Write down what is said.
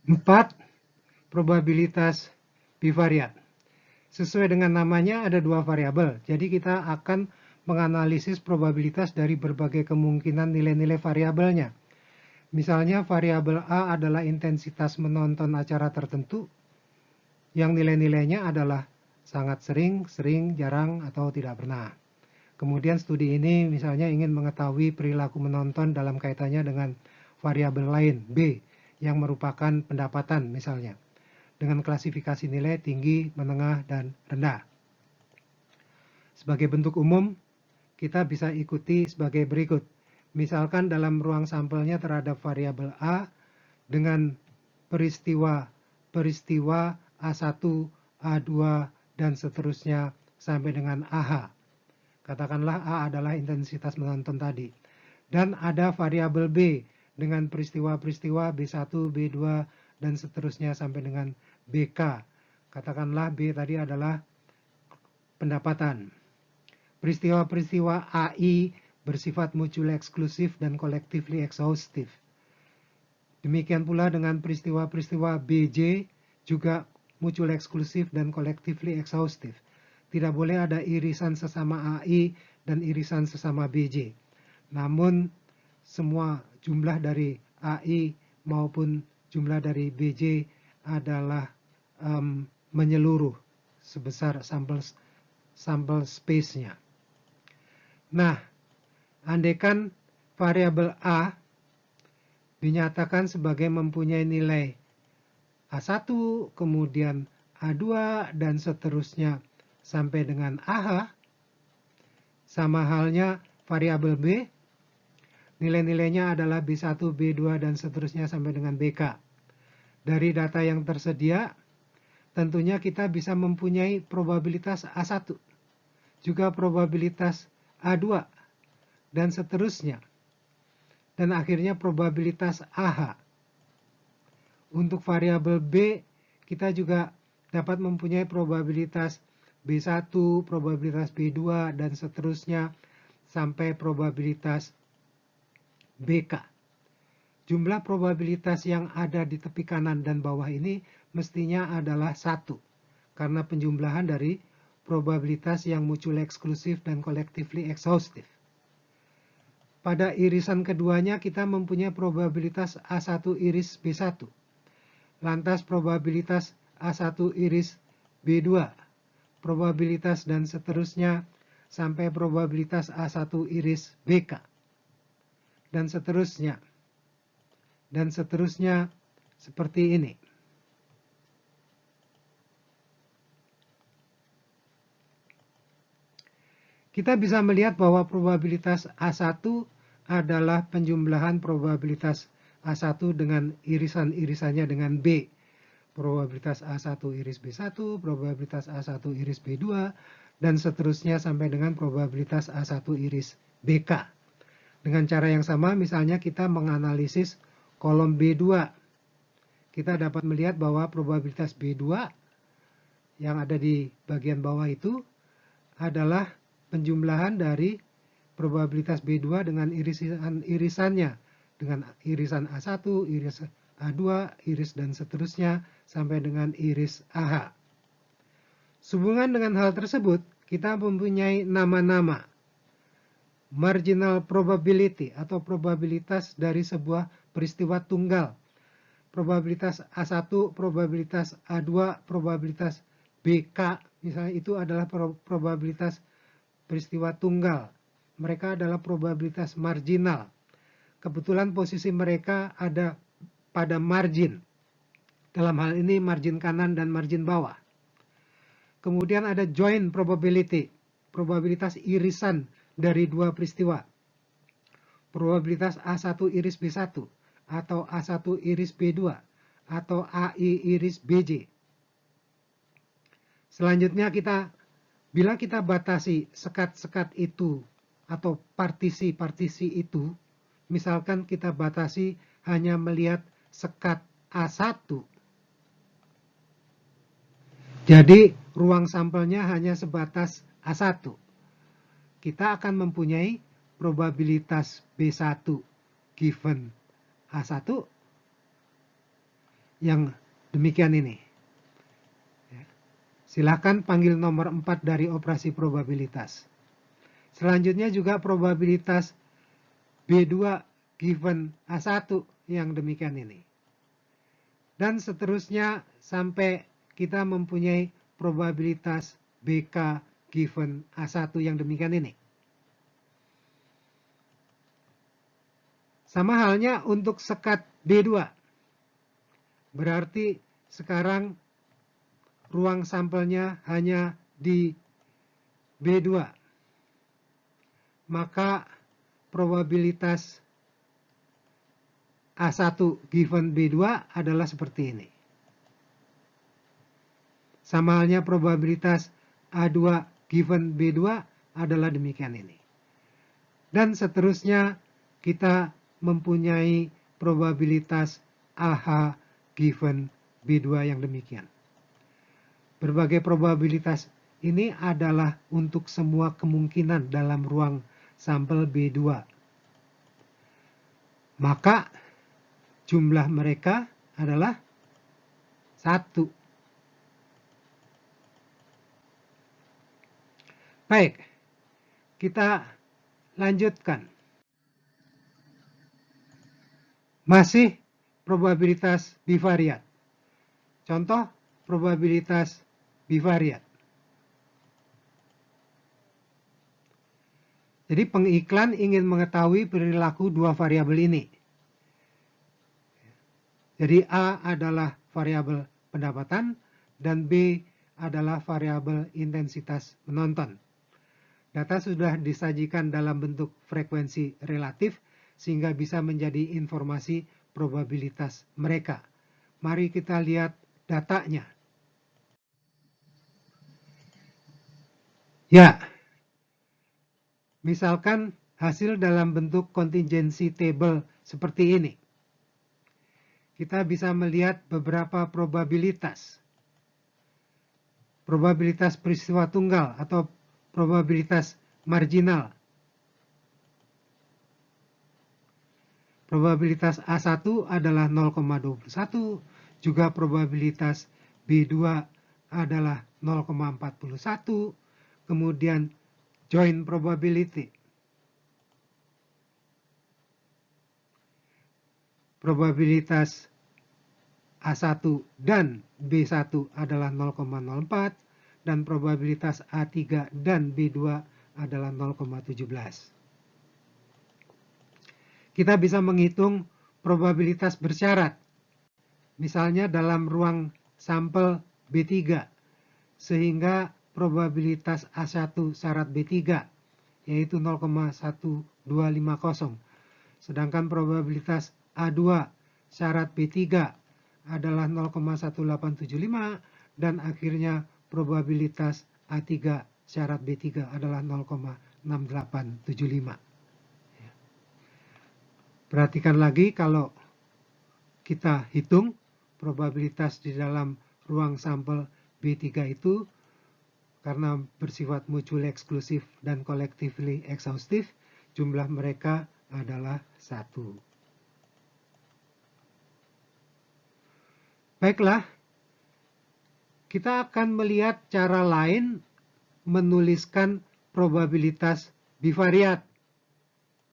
4. Probabilitas bivariat. Sesuai dengan namanya ada dua variabel, jadi kita akan menganalisis probabilitas dari berbagai kemungkinan nilai-nilai variabelnya. Misalnya variabel A adalah intensitas menonton acara tertentu, yang nilai-nilainya adalah sangat sering, jarang, atau tidak pernah. Kemudian studi ini misalnya ingin mengetahui perilaku menonton dalam kaitannya dengan variabel lain, B, yang merupakan pendapatan misalnya, dengan klasifikasi nilai tinggi, menengah, dan rendah. Sebagai bentuk umum, kita bisa ikuti sebagai berikut. Misalkan dalam ruang sampelnya terhadap variabel A dengan peristiwa A1, A2, dan seterusnya sampai dengan AH. Katakanlah A adalah intensitas menonton tadi. Dan ada variabel B dengan peristiwa-peristiwa B1, B2, dan seterusnya sampai dengan BK. Katakanlah B tadi adalah pendapatan. Peristiwa-peristiwa AI bersifat mutually eksklusif dan collectively exhaustive. Demikian pula dengan peristiwa-peristiwa BJ juga mutually eksklusif dan collectively exhaustive. Tidak boleh ada irisan sesama AI dan irisan sesama BJ. Namun semua jumlah dari AI maupun jumlah dari BJ adalah menyeluruh sebesar sampel space-nya. Nah, andaikan variabel A dinyatakan sebagai mempunyai nilai A1, kemudian A2, dan seterusnya sampai dengan AH, sama halnya variabel B, nilai-nilainya adalah B1, B2, dan seterusnya sampai dengan BK. Dari data yang tersedia, tentunya kita bisa mempunyai probabilitas A1, juga probabilitas A2, dan seterusnya. Dan akhirnya probabilitas AH. Untuk variabel B, kita juga dapat mempunyai probabilitas B1, probabilitas B2, dan seterusnya sampai probabilitas BK. Jumlah probabilitas yang ada di tepi kanan dan bawah ini mestinya adalah 1, karena penjumlahan dari probabilitas yang mutually eksklusif dan collectively exhaustive. Pada irisan keduanya kita mempunyai probabilitas A1 iris B1. Lantas probabilitas A1 iris B2, probabilitas dan seterusnya sampai probabilitas A1 iris BK. Dan seterusnya seperti ini. Kita bisa melihat bahwa probabilitas A1 adalah penjumlahan probabilitas A1 dengan irisan-irisannya dengan B. Probabilitas A1 iris B1, probabilitas A1 iris B2, dan seterusnya sampai dengan probabilitas A1 iris BK. Dengan cara yang sama, misalnya kita menganalisis kolom B2. Kita dapat melihat bahwa probabilitas B2 yang ada di bagian bawah itu adalah penjumlahan dari probabilitas B2 dengan irisannya, dengan irisan A1, iris A2, iris dan seterusnya sampai dengan iris AH. Sehubungan dengan hal tersebut, kita mempunyai nama-nama. Marginal probability atau probabilitas dari sebuah peristiwa tunggal. Probabilitas A1, probabilitas A2, probabilitas BK, misalnya itu adalah probabilitas peristiwa tunggal. Mereka adalah probabilitas marginal. Kebetulan posisi mereka ada pada margin. Dalam hal ini margin kanan dan margin bawah. Kemudian ada joint probability, probabilitas irisan dari dua peristiwa. Probabilitas A1 iris B1 atau A1 iris B2 atau AI iris BJ. Selanjutnya bila kita batasi sekat-sekat itu atau partisi-partisi itu, misalkan kita batasi hanya melihat sekat A1. Jadi ruang sampelnya hanya sebatas A1. Kita akan mempunyai probabilitas B1 given A1 yang demikian ini. Silakan panggil nomor 4 dari operasi probabilitas. Selanjutnya juga probabilitas B2 given A1 yang demikian ini. Dan seterusnya sampai kita mempunyai probabilitas BK given A1 yang demikian ini. Sama halnya untuk sekat B2. Berarti sekarang ruang sampelnya hanya di B2. Maka probabilitas A1 given B2 adalah seperti ini. Sama halnya probabilitas A2 given B2 adalah demikian ini. Dan seterusnya kita mempunyai probabilitas AH given B2 yang demikian. Berbagai probabilitas ini adalah untuk semua kemungkinan dalam ruang sampel B2. Maka jumlah mereka adalah 1. Baik, kita lanjutkan. Masih probabilitas bivariat. Contoh probabilitas bivariat. Jadi pengiklan ingin mengetahui perilaku dua variabel ini. Jadi A adalah variabel pendapatan dan B adalah variabel intensitas menonton. Data sudah disajikan dalam bentuk frekuensi relatif sehingga bisa menjadi informasi probabilitas mereka. Mari kita lihat datanya. Ya, misalkan hasil dalam bentuk contingency table seperti ini. Kita bisa melihat beberapa probabilitas. Probabilitas peristiwa tunggal atau probabilitas marginal. Probabilitas A1 adalah 0,21, juga probabilitas B2 adalah 0,41, kemudian joint probability. Probabilitas A1 dan B1 adalah 0,04 dan probabilitas A3 dan B2 adalah 0,17. Kita bisa menghitung probabilitas bersyarat. Misalnya dalam ruang sampel B3, sehingga probabilitas A1 syarat B3 yaitu 0,1250. Sedangkan probabilitas A2 syarat B3 adalah 0,1875 dan akhirnya probabilitas A3 syarat B3 adalah 0,6875. Perhatikan lagi kalau kita hitung probabilitas di dalam ruang sampel B3 itu karena bersifat mutually eksklusif dan collectively exhaustive, jumlah mereka adalah 1. Baiklah, kita akan melihat cara lain menuliskan probabilitas bivariat.